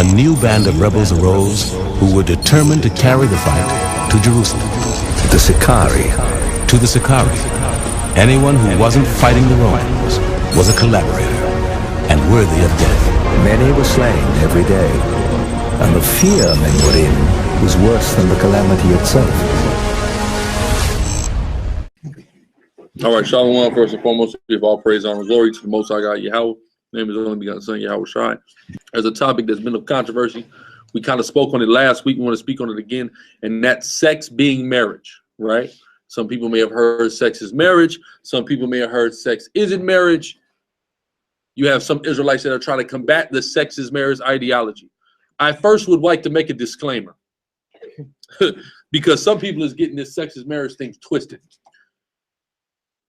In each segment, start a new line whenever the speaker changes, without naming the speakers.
a new band of rebels arose who were determined to carry the fight to Jerusalem. The SICARRI. To the SICARRI, anyone who wasn't fighting the Romans was a collaborator and worthy of death.
Many were slain every day, and the fear men were in was worse than the calamity itself.
All right, Shalom, first and foremost, give all praise, honor, and glory to the Most High God, Yahweh. Name is only begotten Son, Yahweh Shai. As a topic that's been of controversy, we kind of spoke on it last week. We want to speak on it again, and that's sex being marriage, right? Some people may have heard sex is marriage. Some people may have heard sex isn't marriage. You have some Israelites that are trying to combat the sex is marriage ideology. I first would like to make a disclaimer because some people is getting this sex is marriage thing twisted.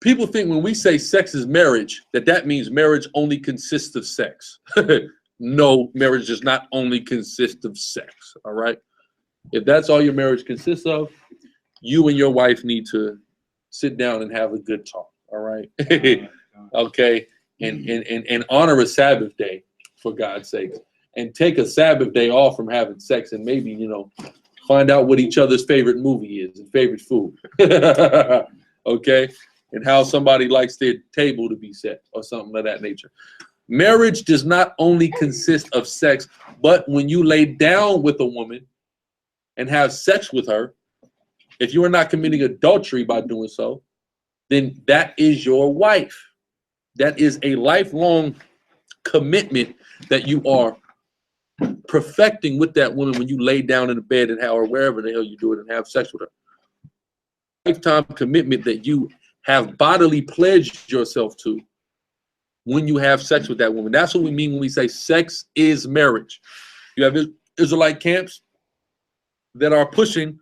People think when we say sex is marriage, that means marriage only consists of sex. No, marriage does not only consist of sex, all right? If that's all your marriage consists of, you and your wife need to sit down and have a good talk, all right? Okay, and honor a Sabbath day, for God's sake, and take a Sabbath day off from having sex and maybe, you know, find out what each other's favorite movie is and favorite food, okay? And how somebody likes their table to be set or something of that nature. Marriage does not only consist of sex, but when you lay down with a woman and have sex with her, if you are not committing adultery by doing so, then that is your wife. That is a lifelong commitment that you are perfecting with that woman when you lay down in the bed and how or wherever the hell you do it and have sex with her. Lifetime commitment that you have bodily pledged yourself to when you have sex with that woman. That's what we mean when we say sex is marriage. You have Israelite camps that are pushing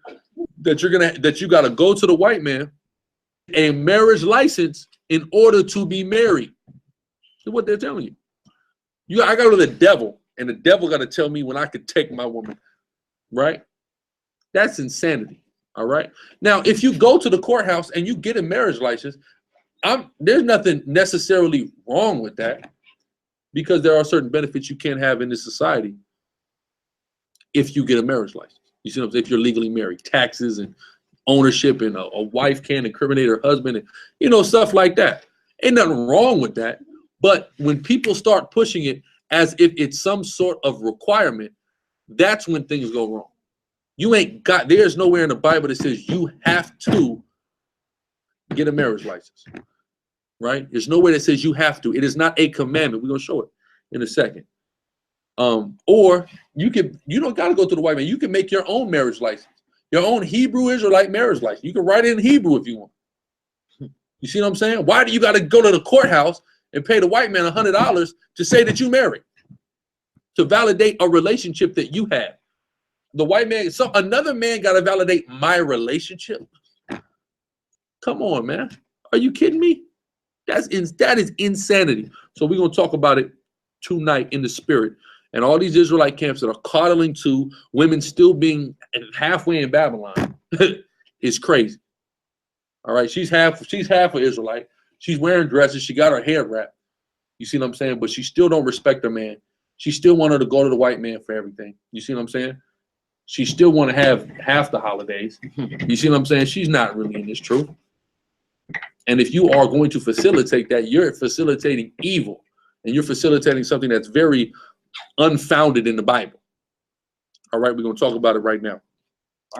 that you got to go to the white man a marriage license in order to be married. That's what they're telling you. I go to the devil, and the devil got to tell me when I could take my woman, right? That's insanity. All right. Now, if you go to the courthouse and you get a marriage license, there's nothing necessarily wrong with that, because there are certain benefits you can't have in this society if you get a marriage license. You see what I'm saying? If you're legally married, taxes and ownership, and a wife can't incriminate her husband, and you know, stuff like that. Ain't nothing wrong with that. But when people start pushing it as if it's some sort of requirement, that's when things go wrong. There's nowhere in the Bible that says you have to get a marriage license, right? There's nowhere that says you have to. It is not a commandment. We're going to show it in a second. Or you don't got to go to the white man. You can make your own marriage license, your own Hebrew Israelite marriage license. You can write it in Hebrew if you want. You see what I'm saying? Why do you got to go to the courthouse and pay the white man $100 to say that you married, to validate a relationship that you have? The white man, another man got to validate my relationship. Come on, man. Are you kidding me? That is insanity. So we're going to talk about it tonight in the spirit. And all these Israelite camps that are coddling to women still being halfway in Babylon is crazy. All right. She's half an Israelite. She's wearing dresses. She got her hair wrapped. You see what I'm saying? But she still don't respect her man. She still want her to go to the white man for everything. You see what I'm saying? She still want to have half the holidays. You see what I'm saying? She's not really in this truth. And if you are going to facilitate that, you're facilitating evil, and you're facilitating something that's very unfounded in the Bible. All right, we're going to talk about it right now.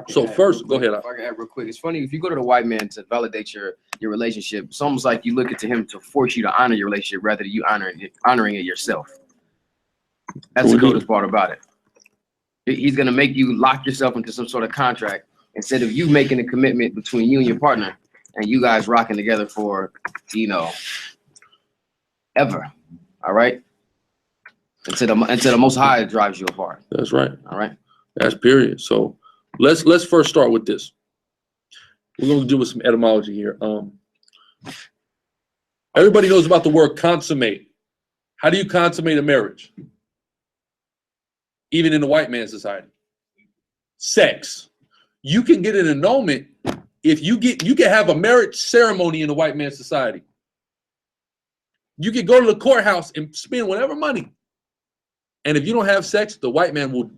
So first, go ahead.
If I can add real quick, it's funny, if you go to the white man to validate your relationship, it's almost like you look to him to force you to honor your relationship rather than you honoring it yourself. That's the coolest part about it. He's going to make you lock yourself into some sort of contract instead of you making a commitment between you and your partner and you guys rocking together for, you know, ever. All right. Until the Most High drives you apart.
That's right.
All right.
That's period. So let's first start with this. We're going to do with some etymology here. Everybody knows about the word consummate. How do you consummate a marriage? Even in the white man society. Sex. You can get an annulment if you can have a marriage ceremony in the white man society. You can go to the courthouse and spend whatever money And if you don't have sex, the white man will.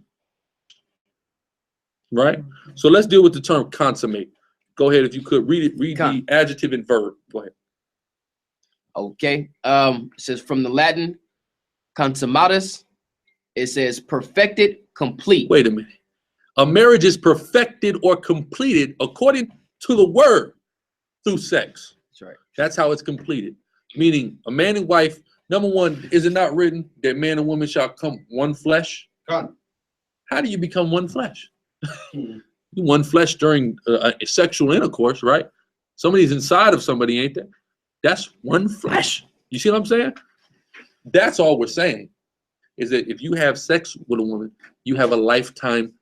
Right? So let's deal with the term consummate. Go ahead, if you could read it. Read the adjective and verb. Go ahead.
Okay. It says from the Latin consummatus. It says perfected, complete.
Wait a minute. A marriage is perfected or completed according to the word through sex.
That's right.
That's how it's completed. Meaning a man and wife, number one, is it not written that man and woman shall come one flesh?
God.
How do you become one flesh? You one flesh during sexual intercourse, right? Somebody's inside of somebody, ain't they? That's one flesh. You see what I'm saying? That's all we're saying, is that if you have sex with a woman, you have a lifetime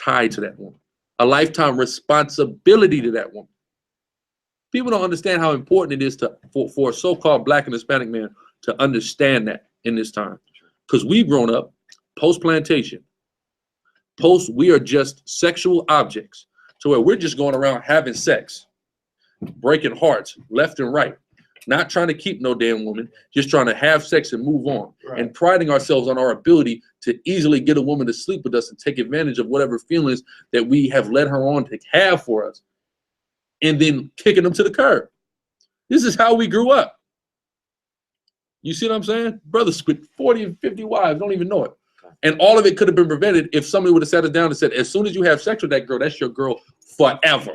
tie to that woman, a lifetime responsibility to that woman. People don't understand how important it is for a so-called Black and Hispanic man to understand that in this time. Because we've grown up post-plantation, we are just sexual objects, to where we're just going around having sex, breaking hearts left and right, not trying to keep no damn woman, just trying to have sex and move on, and priding ourselves on our ability to easily get a woman to sleep with us and take advantage of whatever feelings that we have led her on to have for us, and then kicking them to the curb. This is how we grew up. You see what I'm saying? Brothers with 40 and 50 wives don't even know it. And all of it could have been prevented if somebody would have sat us down and said, as soon as you have sex with that girl, that's your girl forever.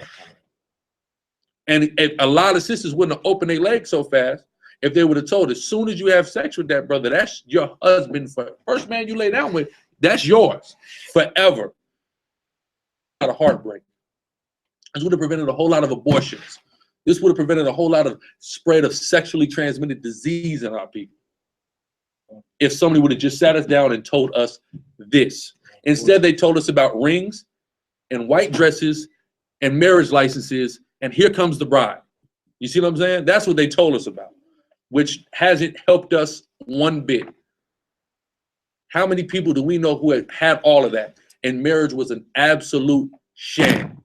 And a lot of sisters wouldn't have opened their legs so fast if they would have told, as soon as you have sex with that brother, that's your husband. First man you lay down with, that's yours forever. A lot of heartbreak. This would have prevented a whole lot of abortions. This would have prevented a whole lot of spread of sexually transmitted disease in our people. If somebody would have just sat us down and told us this. Instead, they told us about rings and white dresses and marriage licenses, and here comes the bride. You see what I'm saying? That's what they told us about, which hasn't helped us one bit. How many people do we know who had all of that, and marriage was an absolute sham?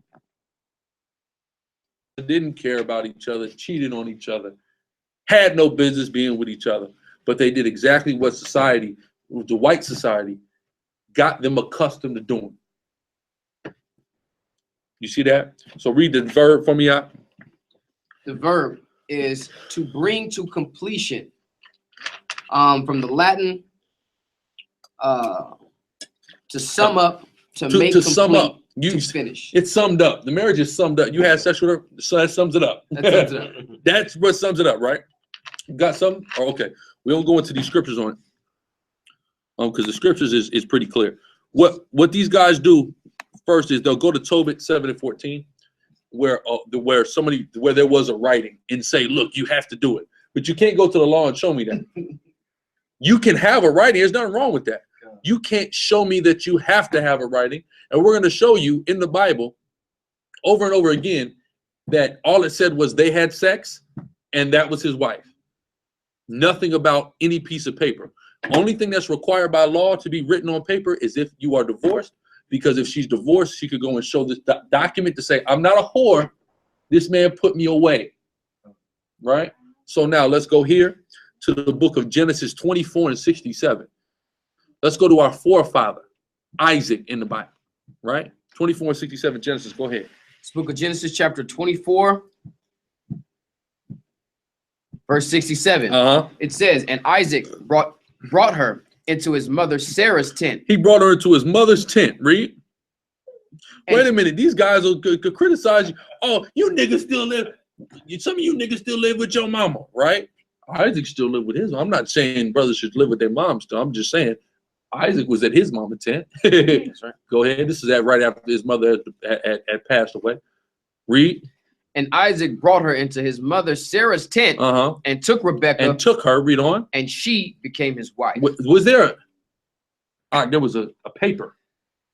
Didn't care about each other, cheated on each other, had no business being with each other. But they did exactly what society, the white society, got them accustomed to doing. You see that? So read the verb for me out.
The verb is to bring to completion. From the Latin, to sum up, to make complete,
sum up.
to finish.
It's summed up. The marriage is summed up. You had sex with her, so that sums it up.
That sums it up.
That's what sums it up, right? You got something? Oh, okay. We don't go into these scriptures on it, because the scriptures is pretty clear. What these guys do first is they'll go to Tobit 7 and 14, where there was a writing, and say, look, you have to do it. But you can't go to the law and show me that. You can have a writing. There's nothing wrong with that. You can't show me that you have to have a writing. And we're going to show you in the Bible over and over again that all it said was they had sex and that was his wife. Nothing about any piece of paper. Only thing that's required by law to be written on paper is if you are divorced, because if she's divorced, she could go and show this document to say, I'm not a whore. This man put me away. Right? So now let's go here to the book of Genesis 24 and 67. Let's go to our forefather, Isaac, in the Bible. Right? 24 and 67, Genesis. Go ahead.
This book of Genesis, chapter 24. Verse 67, It says, and Isaac brought her into his mother Sarah's tent.
He brought her into his mother's tent. Read. Wait a minute. These guys could criticize you. Oh, you niggas still live. Some of you niggas still live with your mama, right? Isaac still live with his. I'm not saying brothers should live with their moms still. I'm just saying Isaac was at his mama's tent. That's right. Go ahead. This is right after his mother had passed away. Read.
And Isaac brought her into his mother Sarah's tent and took Rebekah.
And took her, read on.
And she became his wife.
Was there there was a paper.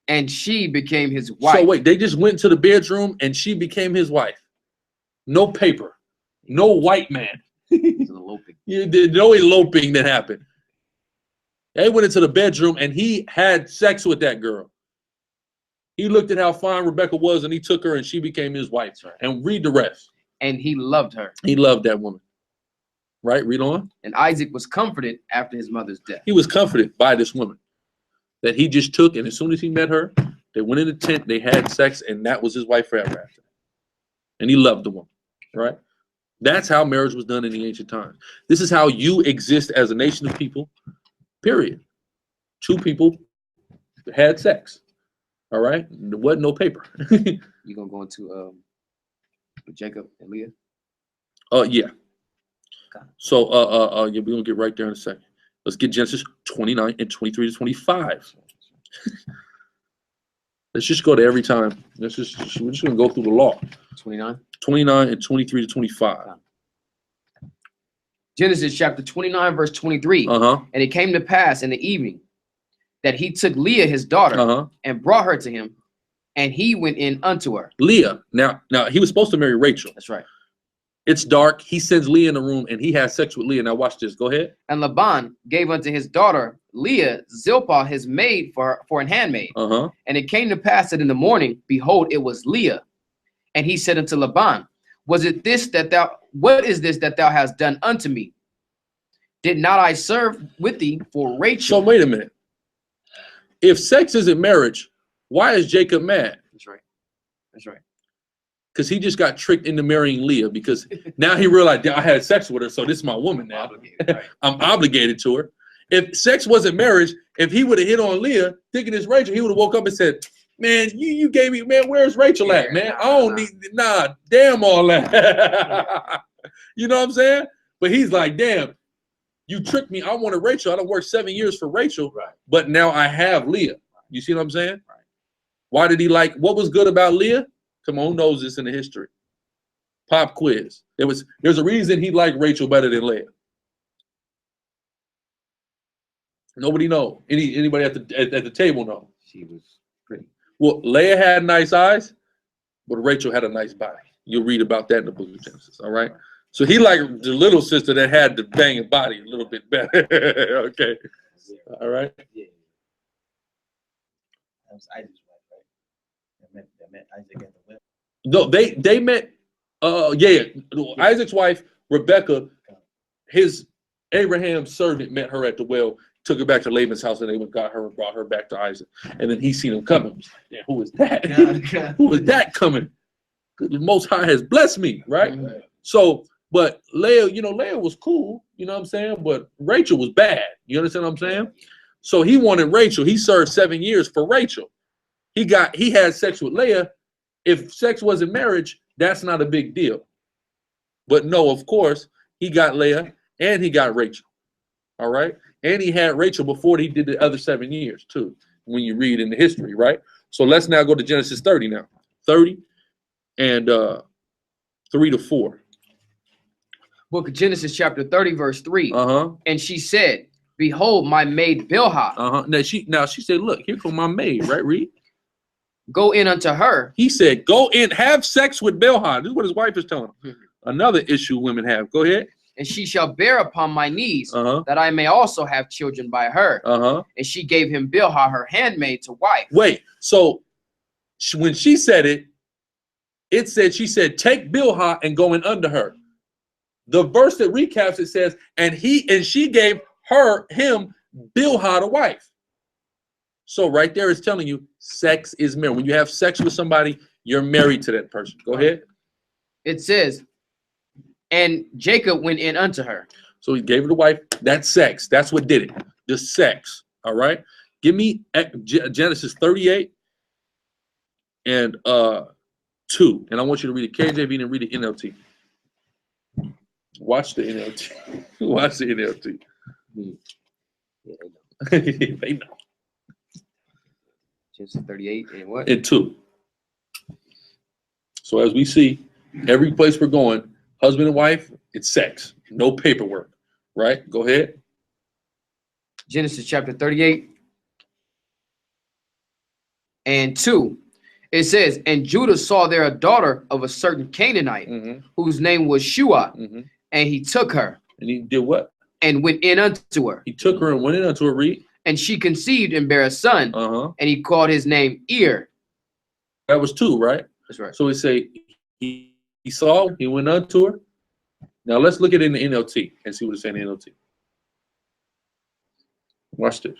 And she became his wife.
So wait, they just went to the bedroom and she became his wife. No paper. No white man.
Eloping.
No eloping that happened. They went into the bedroom and he had sex with that girl. He looked at how fine Rebekah was and he took her and she became his wife. Right. And read the rest.
And he loved her.
He loved that woman. Right? Read on.
And Isaac was comforted after his mother's death.
He was comforted by this woman. that he just took, and as soon as he met her, they went in the tent, they had sex, and that was his wife forever after. And he loved the woman, right? That's how marriage was done in the ancient times. This is how you exist as a nation of people, period. Two people had sex, all right? There wasn't no paper.
You gonna go into Jacob and Leah?
Yeah. So yeah, we're gonna get right there in a second. Let's get Genesis 29 and 23 to 25. Let's just go to every time. We're just gonna go through the law. 29 and 23 to 25.
Genesis chapter 29, verse 23. And it came to pass in the evening that he took Leah his daughter and brought her to him, and he went in unto her.
Leah. Now he was supposed to marry Rachel.
That's right.
It's dark. He sends Leah in the room, and he has sex with Leah. Now watch this. Go ahead.
And Laban gave unto his daughter Leah Zilpah his maid for an handmaid. And it came to pass that in the morning, behold, it was Leah. And he said unto Laban, what is this that thou hast done unto me? Did not I serve with thee for Rachel?
So wait a minute. If sex isn't marriage, why is Jacob mad?
That's right. That's right.
Because he just got tricked into marrying Leah, because now he realized I had sex with her, so this is my woman now. I'm obligated to her. If sex wasn't marriage, if he would have hit on Leah, thinking it's Rachel, he would have woke up and said, man, you gave me, man, where's Rachel at, man? I don't need, damn all that. You know what I'm saying? But he's like, damn, you tricked me. I wanted Rachel. I done worked 7 years for Rachel, but now I have Leah. You see what I'm saying? Why did he like, what was good about Leah? Come on, who knows this in the history? Pop quiz. There's a reason he liked Rachel better than Leah. Nobody know. Anybody at the table know?
She was pretty.
Well, Leah had nice eyes, but Rachel had a nice body. You'll read about that in the book of Genesis. All right. So he liked the little sister that had the banging body a little bit better. Okay. All right.
Yeah. That was Isaac's wife, right? That met Isaac at the well.
No, they met. Isaac's wife Rebecca, Abraham's servant met her at the well, took her back to Laban's house, and they got her and brought her back to Isaac. And then he seen him coming. Yeah, who is that? Who is that coming? The Most High has blessed me, right? So, but Leah, Leah was cool, you know what I'm saying? But Rachel was bad. You understand what I'm saying? So he wanted Rachel. He served 7 years for Rachel. He had sex with Leah. If sex wasn't marriage, that's not a big deal. But no, of course, he got Leah and he got Rachel. All right. And he had Rachel before he did the other 7 years too, when you read in the history, right? So let's now go to Genesis 30 now. 30 and 3 to 4.
Book of Genesis chapter 30, verse 3. And she said, behold, my maid Bilhah.
Now she said, look, here come my maid, right? Read.
Go in unto her.
He said, go in, have sex with Bilhah. This is what his wife is telling him. Another issue women have. Go ahead.
And she shall bear upon my knees, that I may also have children by her. And she gave him Bilhah, her handmaid, to wife.
Wait, so when she said it, she said, take Bilhah and go in under her. The verse that recaps it says, and she gave him Bilhah to wife. So right there is telling you sex is marriage. When you have sex with somebody, you're married to that person. Go ahead.
It says, and Jacob went in unto her.
So he gave her the wife. That's sex. That's what did it. Just sex. All right. Give me Genesis 38 and 2. And I want you to read the KJV and read the NLT. Watch the NLT. Watch the NLT. They know.
Genesis 38 and what?
And 2. So as we see, every place we're going, husband and wife, it's sex. No paperwork. Right? Go ahead.
Genesis chapter 38 and 2. It says, and Judah saw there a daughter of a certain Canaanite, whose name was Shua, and he took her.
And he did what?
And went in unto her.
He took her and went in unto her. Read.
And she conceived and bare a son, and he called his name Ir.
That was 2, right?
That's right.
So we say he saw, he went unto her. Now let's look at it in the NLT and see what it's saying in the NLT. Watch this.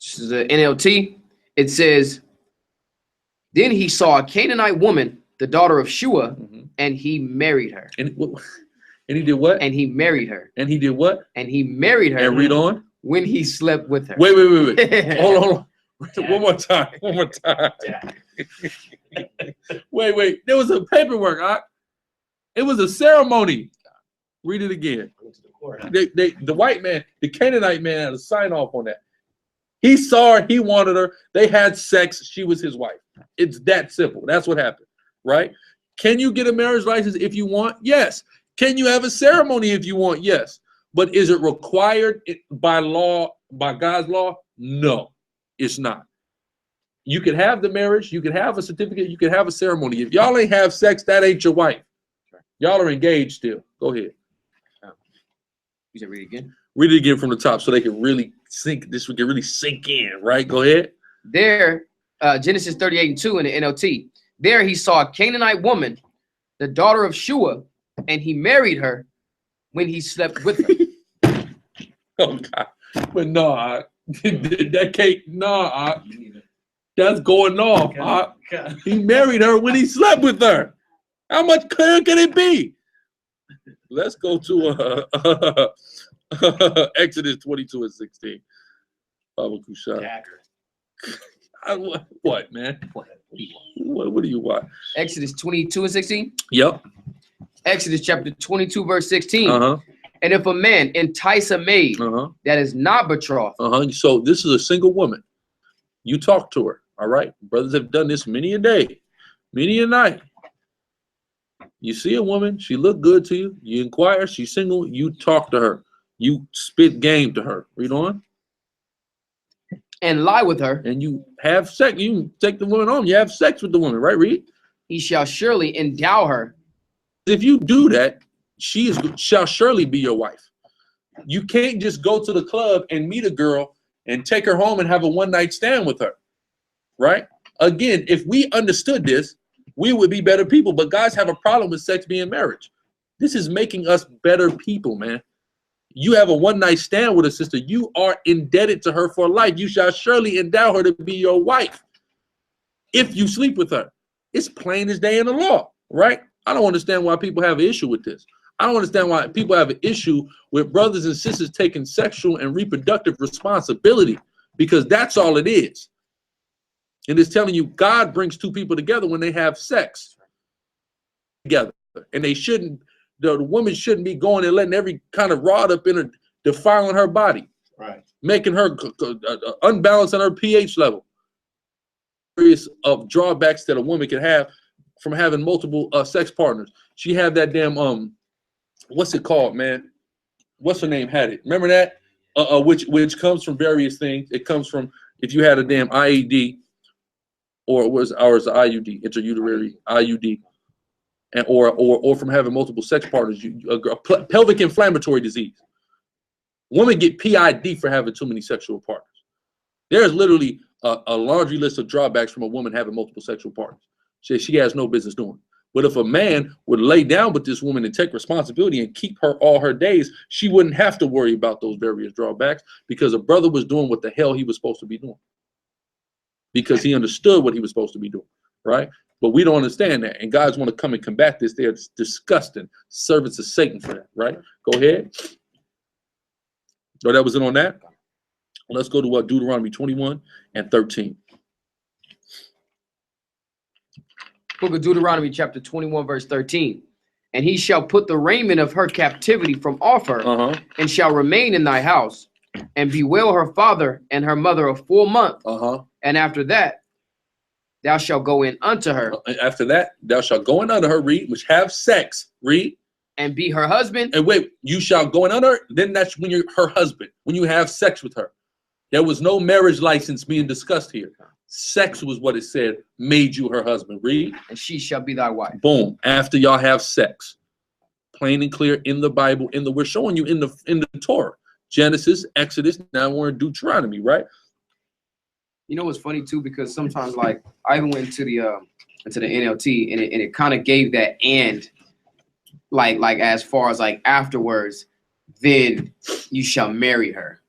This is the NLT. It says, then he saw a Canaanite woman, the daughter of Shua, and he married her.
And he did what?
And he married her.
And he did what?
And he married her.
And read on.
When he slept with her.
Wait. Hold on. One more time. Wait. There was a paperwork. It was a ceremony. Read it again. The white man, the Canaanite man, had a sign off on that. He saw her. He wanted her. They had sex. She was his wife. It's that simple. That's what happened, right? Can you get a marriage license if you want? Yes. Can you have a ceremony if you want? Yes. But is it required by law, by God's law? No, it's not. You can have the marriage. You can have a certificate. You can have a ceremony. If y'all ain't have sex, that ain't your wife. Y'all are engaged still. Go ahead.
You should read it again.
Read it again from the top so they can really sink. This can really sink in, right? Go ahead.
There, Genesis 38:2 in the NLT. There he saw a Canaanite woman, the daughter of Shua, and he married her when he slept with her.
Oh God! But no, that can't. No, that's going off. He married her when he slept with her. How much clearer can it be? Let's go to Exodus 22:16. Baba Kusha. What, man? What do you want?
Exodus 22:16.
Yep.
Exodus chapter 22 verse 16. And if a man entice a maid that is not betrothed.
So this is a single woman. You talk to her. All right. Brothers have done this many a day, many a night. You see a woman, she look good to you. You inquire, she's single. You talk to her. You spit game to her. Read on.
And lie with her.
And you have sex. You take the woman home. You have sex with the woman, right? Read.
He shall surely endow her.
If you do that, she shall surely be your wife. You can't just go to the club and meet a girl and take her home and have a one-night stand with her, right? Again, if we understood this, we would be better people. But guys have a problem with sex being marriage. This is making us better people, man. You have a one-night stand with a sister. You are indebted to her for life. You shall surely endow her to be your wife if you sleep with her. It's plain as day in the law, right? I don't understand why people have an issue with this. I don't understand why people have an issue with brothers and sisters taking sexual and reproductive responsibility, because that's all it is. And it's telling you God brings two people together when they have sex together. And they shouldn't, the woman shouldn't be going and letting every kind of rod up in her, defiling her body,
right,
making her unbalanced on her pH level. Various of drawbacks that a woman can have from having multiple sex partners. She had that damn what's it called, man? What's her name had it? Remember that? Which comes from various things. It comes from if you had a damn IED, or was ours the IUD, intrauterine IUD, and or from having multiple sex partners, pelvic inflammatory disease. Women get PID for having too many sexual partners. There's literally a laundry list of drawbacks from a woman having multiple sexual partners. She has no business doing. But if a man would lay down with this woman and take responsibility and keep her all her days, she wouldn't have to worry about those various drawbacks, because a brother was doing what the hell he was supposed to be doing, because he understood what he was supposed to be doing, right? But we don't understand that, and guys want to come and combat this. They're disgusting servants of Satan for that, right? Go ahead. So that was it on that. Let's go to Deuteronomy 21:13.
Book of Deuteronomy chapter 21 verse 13. And he shall put the raiment of her captivity from off her, and shall remain in thy house, and bewail her father and her mother a full month. And after that, thou shalt go in unto her.
After that, thou shalt go in unto her, read, which have sex, read.
And be her husband.
And wait, you shall go in unto her, then that's when you're her husband, when you have sex with her. There was no marriage license being discussed here. Sex was what it said made you her husband. Read.
And she shall be thy wife.
Boom. After y'all have sex. Plain and clear in the Bible. We're showing you in the Torah. Genesis, Exodus, now we're in Deuteronomy, right?
You know what's funny too, because sometimes like I even went to the NLT and it kind of gave that and like as far as like afterwards, then you shall marry her.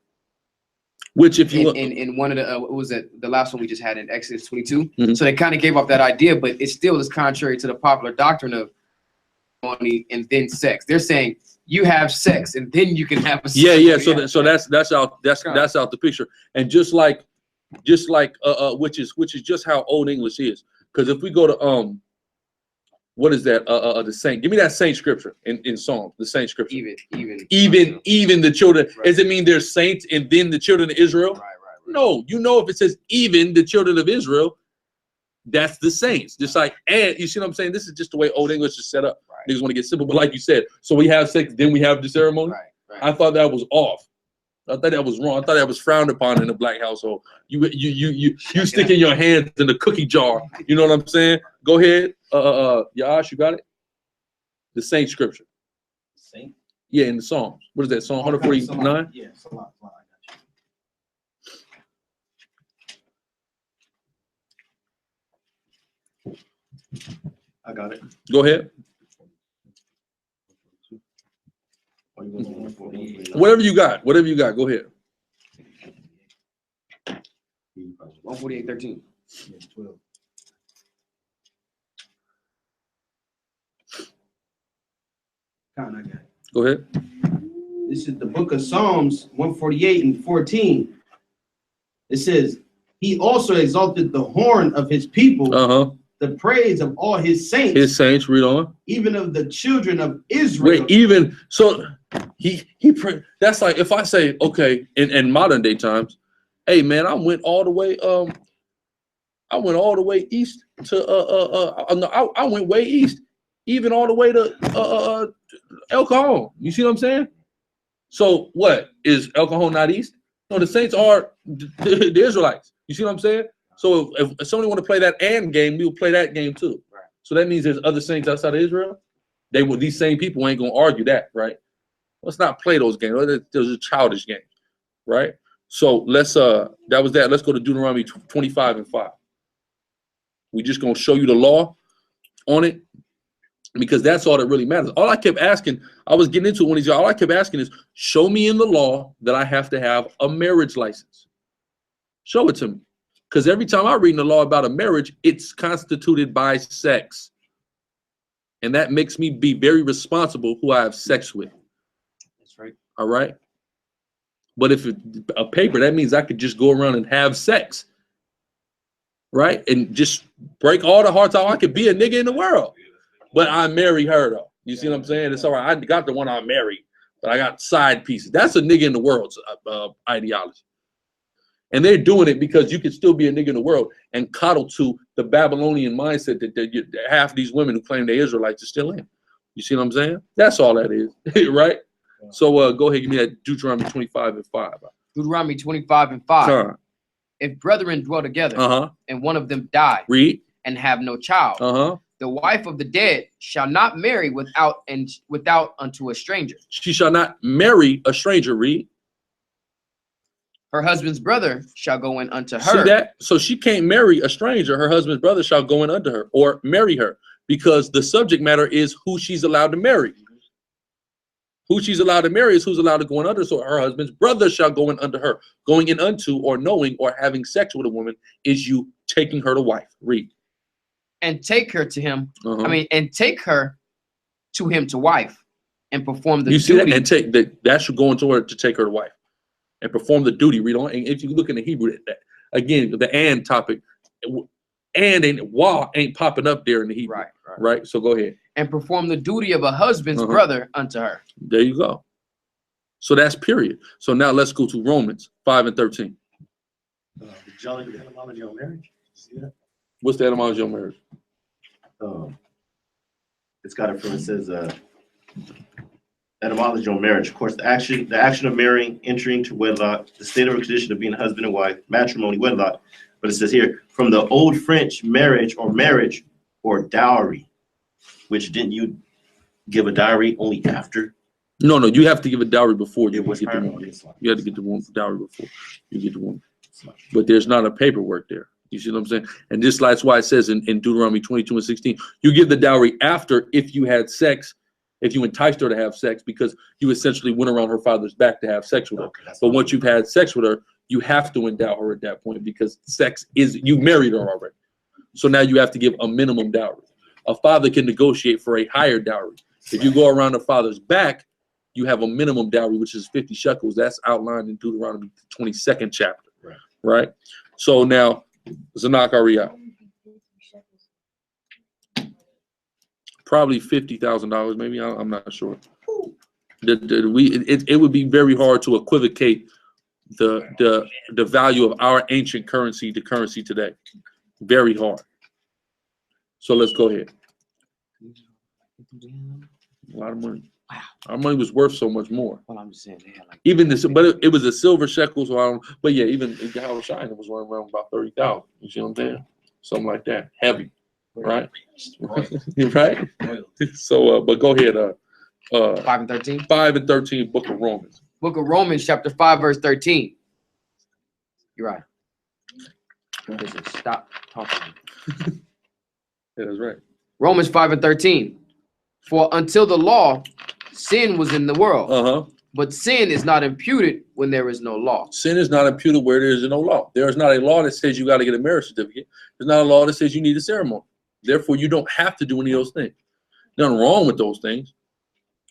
Which, if you
in one of the what was it, the last one we just had in Exodus 22.
Mhm.
So they kind of gave off that idea, but it still is contrary to the popular doctrine of money and then sex. They're saying you have sex and then you can have a
yeah. So that's out the picture. And just like which is just how Old English is. Because if we go to what is that? The saint. Give me that saint scripture in Psalms. The saint scripture. Even the children. Right. Does it mean there's saints and then the children of Israel?
Right.
No. You know, if it says even the children of Israel, that's the saints. Just like, and you see what I'm saying? This is just the way Old English is set up. Right. Niggas want to get simple, but like you said, so we have sex, then we have the ceremony. Right. I thought that was off. I thought that was wrong. I thought that was frowned upon in a black household. You sticking your hands in the cookie jar. You know what I'm saying? Go ahead. Yash, you got it? The saint scripture.
Saint?
Yeah, in the Psalms. What is that? Psalm 149?
Yeah, Salah, I got it.
Go ahead. Whatever you got. Go ahead.
148:13.
Yeah, 12. I got it.
Go ahead.
This is the book of Psalms 148:14. It says, he also exalted the horn of his people, the praise of all his saints.
His saints, read on.
Even of the children of Israel.
Wait, even so that's like if I say, okay, in modern day times, hey man, I went all the way east to I went way east, even all the way to El Cajon. You see what I'm saying? So what, is El Cajon not east? No, the saints are the Israelites. You see what I'm saying? So if somebody want to play that and game, we will play that game too. Right. So that means there's other saints outside of Israel. These same people ain't gonna argue that, right? Let's not play those games. Those are childish games, right? So let's that was that. Let's go to Deuteronomy 25:5. We just gonna show you the law on it, because that's all that really matters. All I kept asking, I was getting into one of these. All I kept asking is, show me in the law that I have to have a marriage license. Show it to me. Because every time I read in the law about a marriage, it's constituted by sex. And that makes me be very responsible who I have sex with.
That's right.
All right. But if it's a paper, that means I could just go around and have sex. Right. And just break all the hearts out. I could be a nigga in the world. But I marry her, though. You see what I'm saying? It's all right. I got the one I married, but I got side pieces. That's a nigga in the world's ideology. And they're doing it because you can still be a nigga in the world and coddle to the Babylonian mindset that half these women who claim they're Israelites are still in. You see what I'm saying? That's all that is, right? Yeah. So go ahead, give me that Deuteronomy 25:5.
Deuteronomy 25:5. If brethren dwell together and one of them die and have no child, the wife of the dead shall not marry without unto a stranger.
She shall not marry a stranger. Read.
Her husband's brother shall go in unto her.
See that? So she can't marry a stranger. Her husband's brother shall go in unto her or marry her, because the subject matter is who she's allowed to marry. Who she's allowed to marry is who's allowed to go in unto her. So her husband's brother shall go in unto her. Going in unto or knowing or having sex with a woman is you taking her to wife. Read.
And take her to him. And take her to him to wife and perform the duty.
You see that? And take that should go into her to take her to wife and perform the duty. Read on. And if you look in the Hebrew, again, the and topic, and ain't popping up there in the Hebrew. Right. So go ahead.
And perform the duty of a husband's brother unto her.
There you go. So that's period. So now let's go to Romans 5:13.
The etymology of marriage. See that?
What's the etymology of marriage?
It's got it from, it says etymology on marriage. Of course, the action of marrying, entering to wedlock, the state of a condition of being husband and wife, matrimony, wedlock. But it says here, from the old French marriage or dowry, which didn't you give a dowry only after? No, you have to give a dowry before you get the woman. You have to get the dowry before you get the woman. But there's not a paperwork there. You see what I'm saying? And that's why it says in Deuteronomy 22:16, you give the dowry after if you had sex, if you enticed her to have sex, because you essentially went around her father's back to have sex with her. But once you've had sex with her,
you have to endow her at that point because sex is, you married her already. So now you have to give a minimum dowry. A father can negotiate for a higher dowry. If you go around the father's back, you have a minimum dowry, which is 50 shekels. That's outlined in Deuteronomy 22nd chapter, right? So now, SICARRI out. Probably $50,000, maybe. I'm not sure. It would be very hard to equivocate the value of our ancient currency to currency today. Very hard. So let's go ahead. A lot of money.
Wow.
Our money was worth so much more.
Well, I'm just saying they had like
Even this, but it was a silver shekel, so I don't. But yeah, even Howard Shine was running around about 30,000. You see what I'm saying? Something like that. Heavy, right? Right. So, but go ahead.
5 and 13.
5 and 13, Book of Romans.
Book of Romans, chapter 5, verse 13. You're right. Stop talking.
Yeah, that's right.
Romans 5 and 13. For until the law, sin was in the world. But sin is not imputed when there is no law.
Sin is not imputed where there is no law. There is not a law that says you got to get a marriage certificate. There's not a law that says you need a ceremony. Therefore, you don't have to do any of those things. Nothing wrong with those things,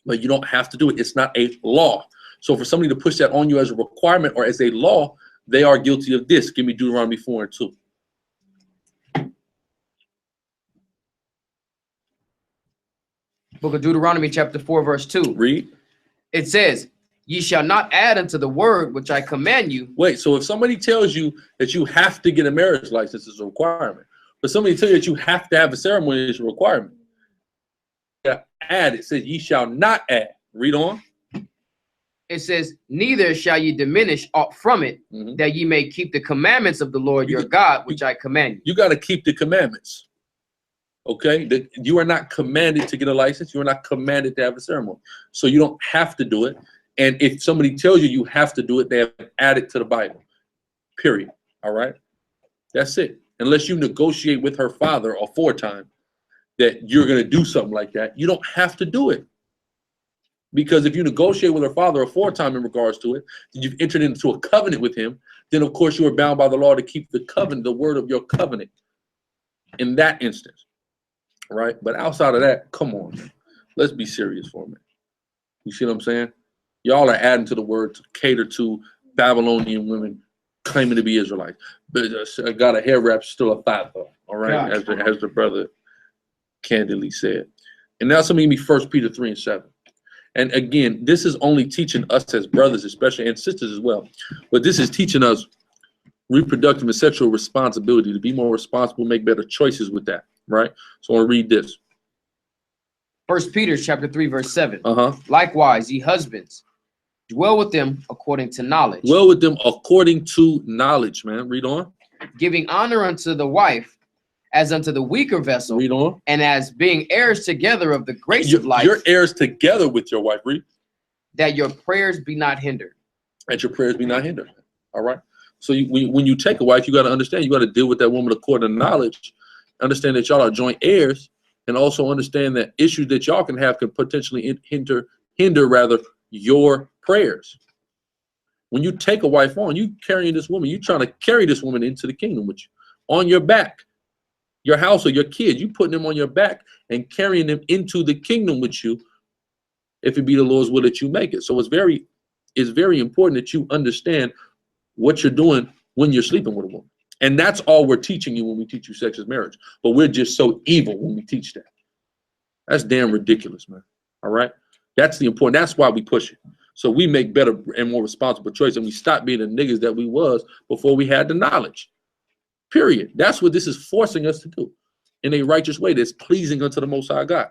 but you don't have to do it. It's not a law. So for somebody to push that on you as a requirement or as a law, they are guilty of this. Give me Deuteronomy 4 and 2.
Book of Deuteronomy, chapter 4, verse 2.
Read.
It says, ye shall not add unto the word which I command you.
Wait, so if somebody tells you that you have to get a marriage license, it's a requirement. But somebody tells you that you have to have a ceremony, it's a requirement. Yeah, add, it says ye shall not add. Read on.
It says, neither shall ye diminish aught from it, that ye may keep the commandments of the Lord your God, which I command you.
You got to keep the commandments. Okay, you are not commanded to get a license. You are not commanded to have a ceremony. So you don't have to do it. And if somebody tells you you have to do it, they have added to the Bible. Period. All right. That's it. Unless you negotiate with her father aforetime that you're going to do something like that, you don't have to do it. Because if you negotiate with her father aforetime in regards to it, then you've entered into a covenant with him, then of course you are bound by the law to keep the covenant, the word of your covenant in that instance. Right? But outside of that, come on, man. Let's be serious for a minute. You see what I'm saying? Y'all are adding to the word to cater to Babylonian women claiming to be Israelites. But got a hair wrap, still a thigh though. All right, as the brother candidly said. And now somebody give me 1 Peter 3 and 7. And again, this is only teaching us as brothers, especially, and sisters as well. But this is teaching us reproductive and sexual responsibility, to be more responsible, make better choices with that. Right? So I want to read this.
1 Peter chapter 3, verse 7. Likewise, ye husbands, dwell with them according to knowledge.
Dwell with them according to knowledge, man. Read on.
Giving honor unto the wife as unto the weaker vessel.
Read on.
And as being heirs together of the grace of life.
You're heirs together with your wife. Read.
That your prayers be not hindered.
That your prayers be not hindered. All right. So when you take a wife, you got to understand, you got to deal with that woman according to knowledge. Understand that y'all are joint heirs, and also understand that issues that y'all can have can potentially hinder your prayers. When you take a wife on, you carrying this woman, you trying to carry this woman into the kingdom with you on your back. Your house or your kids, you putting them on your back and carrying them into the kingdom with you, if it be the Lord's will that you make it. So it's very important that you understand what you're doing when you're sleeping with a woman. And that's all we're teaching you when we teach you sex is marriage. But we're just so evil when we teach that. That's damn ridiculous, man. All right? That's the important. That's why we push it. So we make better and more responsible choices, and we stop being the niggas that we was before we had the knowledge. Period. That's what this is forcing us to do in a righteous way that's pleasing unto the Most High God.